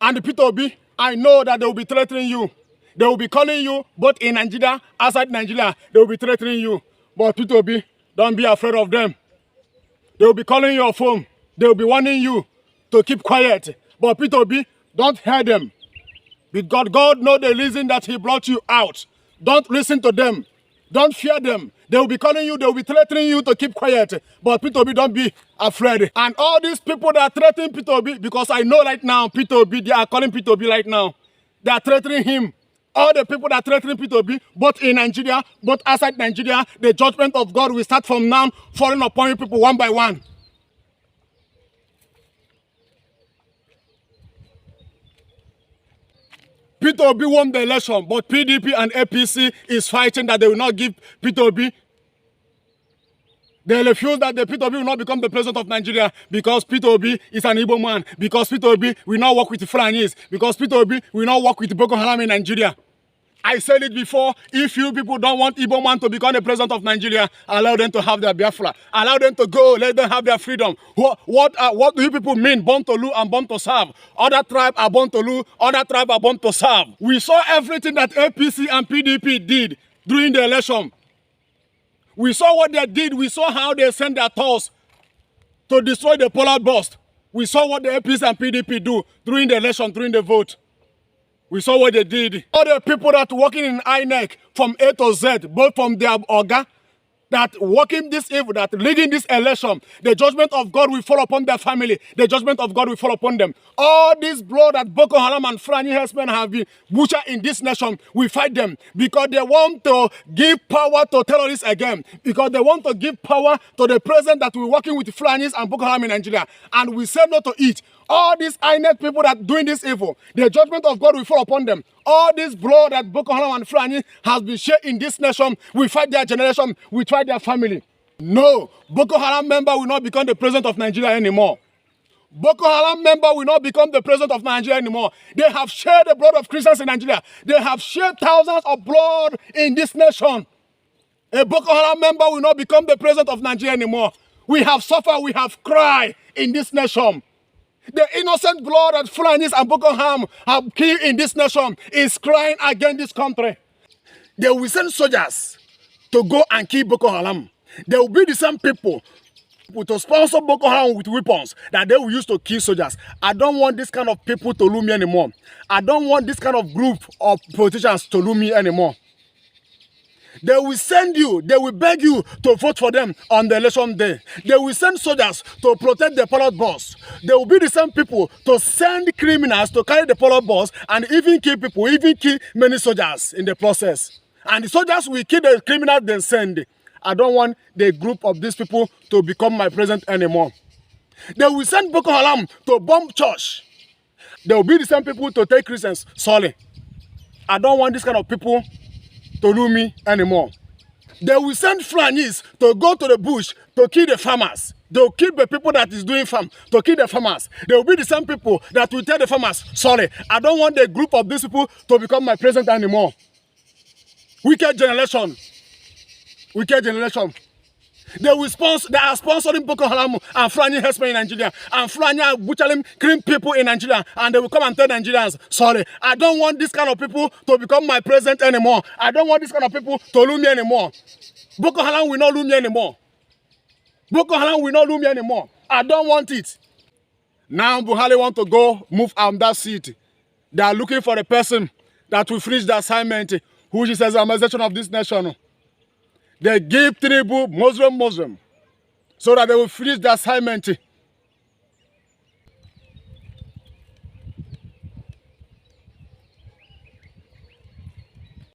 And the Peter Obi, I know that they will be threatening you. They will be calling you both in Nigeria, outside Nigeria. They will be threatening you. But Peter Obi, don't be afraid of them. They will be calling your phone. They will be warning you to keep quiet. But Peter Obi, don't hear them. Because God knows the reason that he brought you out. Don't listen to them. Don't fear them. They will be calling you, they will be threatening you to keep quiet. But Peter Obi, don't be afraid. And all these people that are threatening Peter Obi, because I know right now, Peter Obi, they are calling Peter Obi right now. They are threatening him. All the people that are threatening Peter Obi, both in Nigeria, both outside Nigeria, the judgment of God will start from now, falling upon you people one by one. Peter Obi won the election, but PDP and APC is fighting that they will not give Peter Obi. They refuse that the Peter Obi will not become the president of Nigeria because Peter Obi is an Igbo man, because Peter Obi will not work with the Fulanis, because Peter Obi will not work with Boko Haram in Nigeria. I said it before, if you people don't want Igbo man to become the president of Nigeria, allow them to have their Biafra. Allow them to go, let them have their freedom. What do you people mean, born to rule and born to serve? Other tribes are born to rule, other tribes are born to serve. We saw everything that APC and PDP did during the election. We saw what they did. We saw how they sent their thoughts to destroy the polar bust. We saw what the APC and PDP do during the election, during the vote. We saw what they did. All the people that working in INEC from A to Z, both from their organ, that working this evil, that leading this election, the judgment of God will fall upon their family. The judgment of God will fall upon them. All this blood that Boko Haram and Fulani herdsmen have been butchered in this nation, we fight them because they want to give power to terrorists again. Because they want to give power to the president that we're working with Fulanis and Boko Haram in Nigeria. And we say no to it. All these INEC people that are doing this evil, the judgment of God will fall upon them. All this blood that Boko Haram and Fulani has been shed in this nation, we fight their generation, we fight their family. No, Boko Haram member will not become the president of Nigeria anymore. Boko Haram member will not become the president of Nigeria anymore. They have shed the blood of Christians in Nigeria. They have shed thousands of blood in this nation. A Boko Haram member will not become the president of Nigeria anymore. We have suffered, we have cried in this nation. The innocent blood that Fulanis and Boko Haram have killed in this nation is crying against this country. They will send soldiers to go and kill Boko Haram. They will be the same people to sponsor Boko Haram with weapons that they will use to kill soldiers. I don't want this kind of people to rule me anymore. I don't want this kind of group of politicians to rule me anymore. They will send you, they will beg you to vote for them on the election day. They will send soldiers to protect the ballot box. They will be the same people to send criminals to carry the ballot box and even kill people, even kill many soldiers in the process. And the soldiers will kill the criminals they send. I don't want the group of these people to become my president anymore. They will send Boko Haram to bomb church. They will be the same people to take Christians. Sorry. I don't want this kind of people to rule me anymore. They will send Fulanis to go to the bush to kill the farmers. They will kill the people that is doing farm, to kill the farmers. They will be the same people that will tell the farmers, sorry, I don't want the group of these people to become my president anymore. Wicked generation. Wicked generation. They are sponsoring Boko Haram and Fulani herdsmen in Nigeria. And Fulani are butchering killing people in Nigeria. And they will come and tell Nigerians, sorry, I don't want this kind of people to become my president anymore. I don't want this kind of people to rule me anymore. Boko Haram will not rule me anymore. Boko Haram will not rule me anymore. I don't want it. Now Buhari want to go move on that seat. They are looking for a person that will finish the assignment, which is the Islamization of this nation. They give tribute Muslim, so that they will finish the assignment.